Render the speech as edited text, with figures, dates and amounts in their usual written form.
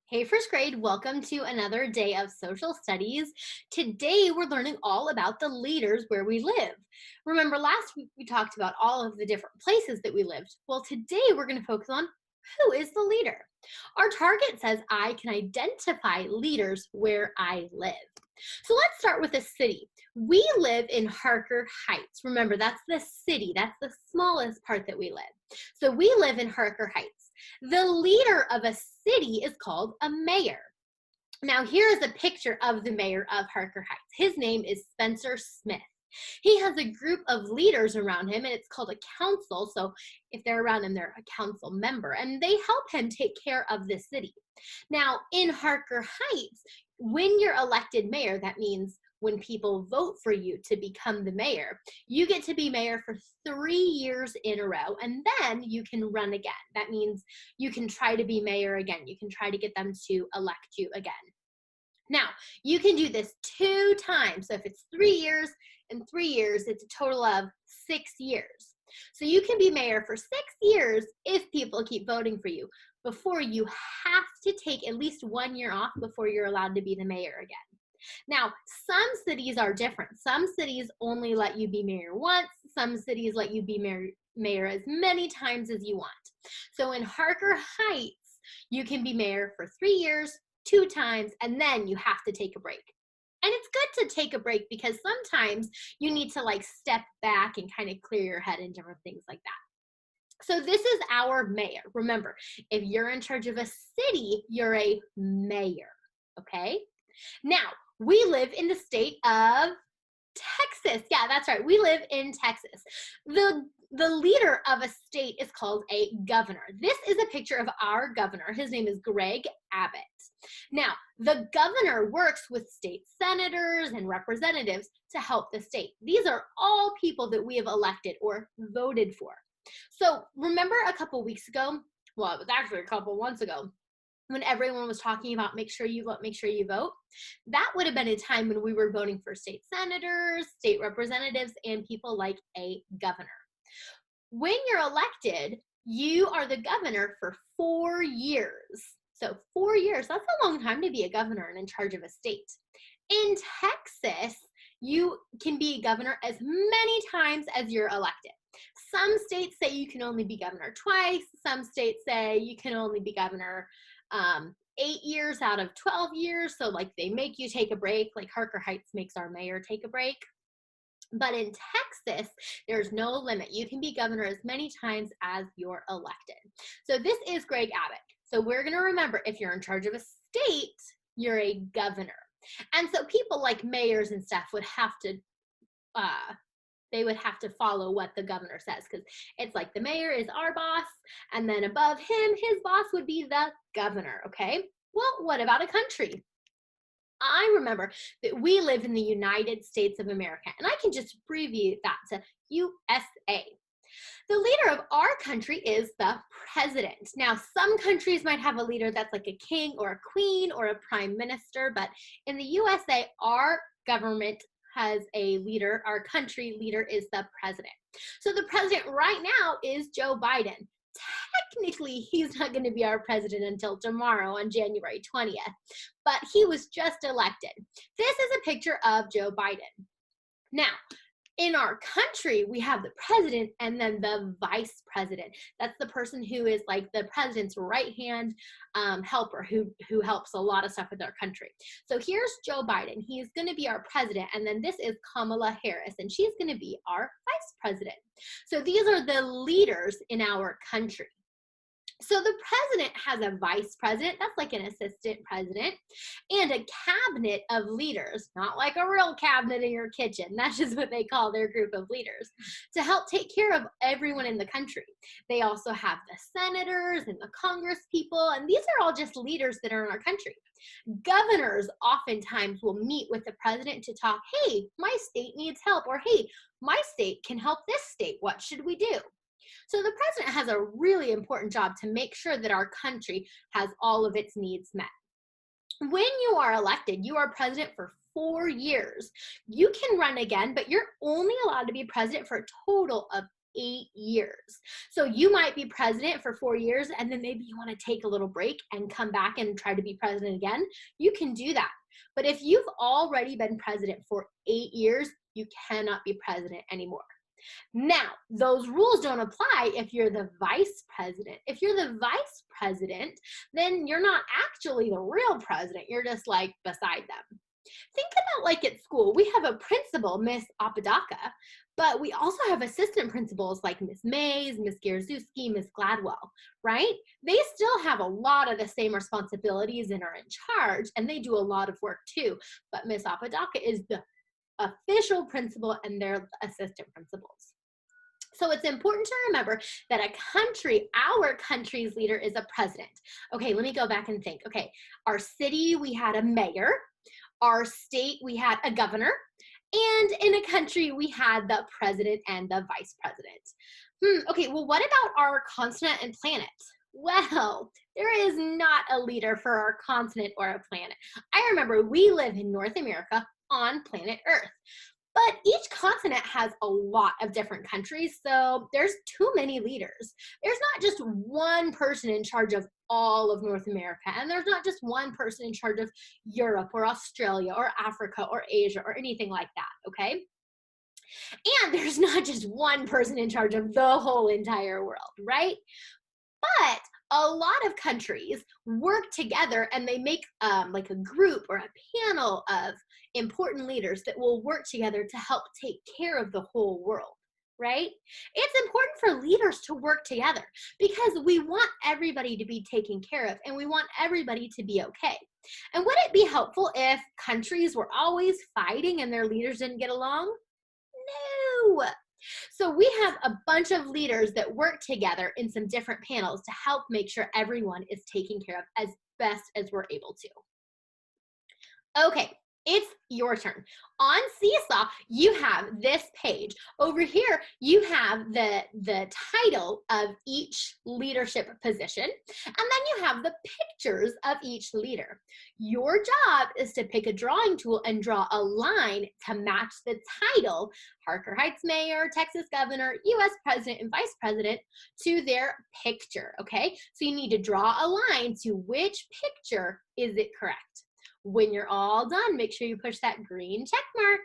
Hey, first grade, welcome to another day of social studies. Today, we're learning all about the leaders where we live. Remember, last week we talked about all of the different places that we lived. Well, today we're going to focus on who is the leader. Our target says I can identify leaders where I live. So let's start with a city. We live in Harker Heights. Remember, that's the city, that's the smallest part that we live. So we live in Harker Heights. The leader of a city is called a mayor. Now, here is a picture of the mayor of Harker Heights. His name is Spencer Smith. He has a group of leaders around him, and it's called a council. So if they're around him, they're a council member, and they help him take care of the city. Now, in Harker Heights, when you're elected mayor, that means when people vote for you to become the mayor, you get to be mayor for 3 years in a row, and then you can run again. That means you can try to be mayor again. You can try to get them to elect you again. Now, you can do this 2 times. So if it's 3 years and 3 years, it's a total of 6 years. So you can be mayor for 6 years if people keep voting for you. Before you have to take at least 1 year off before you're allowed to be the mayor again. Now, some cities are different. Some cities only let you be mayor once. Some cities let you be mayor as many times as you want. So in Harker Heights, you can be mayor for 3 years, 2 times, and then you have to take a break. And it's good to take a break because sometimes you need to step back and kind of clear your head and different things like that. So this is our mayor. Remember, if you're in charge of a city, you're a mayor, okay? Now, we live in the state of Texas. Yeah, that's right. We live in Texas. The leader of a state is called a governor. This is a picture of our governor. His name is Greg Abbott. Now, the governor works with state senators and representatives to help the state. These are all people that we have elected or voted for. So remember a couple weeks ago, well, it was actually a couple months ago, when everyone was talking about make sure you vote, make sure you vote, that would have been a time when we were voting for state senators, state representatives, and people like a governor. When you're elected, you are the governor for 4 years. So 4 years, that's a long time to be a governor and in charge of a state. In Texas, you can be governor as many times as you're elected. Some states say you can only be governor twice. Some states say you can only be governor 8 years out of 12 years. So they make you take a break, like Harker Heights makes our mayor take a break. But in Texas, there's no limit. You can be governor as many times as you're elected. So this is Greg Abbott. So we're going to remember, if you're in charge of a state, you're a governor. And so people like mayors and stuff would have to they would have to follow what the governor says, because it's like the mayor is our boss, and then above him, his boss would be the governor, okay? Well, what about a country? I remember that we live in the United States of America, and I can just abbreviate that to USA. The leader of our country is the president. Now, some countries might have a leader that's like a king or a queen or a prime minister, but in the USA, our government has a leader. Our country leader is the president. So the president right now is Joe Biden. Technically, he's not going to be our president until tomorrow on January 20th, but he was just elected. This is a picture of Joe Biden. Now, in our country, we have the president and then the vice president. That's the person who is like the president's right-hand helper who helps a lot of stuff with our country. So here's Joe Biden. He's going to be our president. And then this is Kamala Harris, and she's going to be our vice president. So these are the leaders in our country. So the president has a vice president, that's like an assistant president, and a cabinet of leaders, not like a real cabinet in your kitchen. That's just what they call their group of leaders, to help take care of everyone in the country. They also have the senators and the Congress people, and these are all just leaders that are in our country. Governors oftentimes will meet with the president to talk, hey, my state needs help, or hey, my state can help this state. What should we do? So the president has a really important job to make sure that our country has all of its needs met. When you are elected, you are president for 4 years. You can run again, but you're only allowed to be president for a total of 8 years. So you might be president for 4 years, and then maybe you want to take a little break and come back and try to be president again. You can do that. But if you've already been president for 8 years, you cannot be president anymore. Now, those rules don't apply if you're the vice president. If you're the vice president, then you're not actually the real president. You're just like beside them. Think about like at school, we have a principal, Miss Apodaca, but we also have assistant principals like Miss Mays, Miss Gierszewski, Miss Gladwell, right? They still have a lot of the same responsibilities and are in charge, and they do a lot of work too. But Miss Apodaca is the official principal and they're assistant principals. So it's important to remember that our country's leader is a president. Okay, let me go back and think. Okay, our city, we had a mayor. Our state, we had a governor. And in a country, we had the president and the vice president. Okay, well, what about our continent and planet? Well, there is not a leader for our continent or a planet. I remember we live in North America on planet Earth. But each continent has a lot of different countries, so there's too many leaders. There's not just one person in charge of all of North America, and there's not just one person in charge of Europe or Australia or Africa or Asia or anything like that, okay? And there's not just one person in charge of the whole entire world, right? But a lot of countries work together and they make like a group or a panel of important leaders that will work together to help take care of the whole world, right? It's important for leaders to work together because we want everybody to be taken care of and we want everybody to be okay. And would it be helpful if countries were always fighting and their leaders didn't get along? No. So we have a bunch of leaders that work together in some different panels to help make sure everyone is taken care of as best as we're able to. Okay, it's your turn. On Seesaw, you have this page. Over here, you have the title of each leadership position, and then you have the pictures of each leader. Your job is to pick a drawing tool and draw a line to match the title, Harker Heights Mayor, Texas Governor, US President, and Vice President, to their picture, okay? So you need to draw a line to which picture is it correct. When you're all done, make sure you push that green check mark.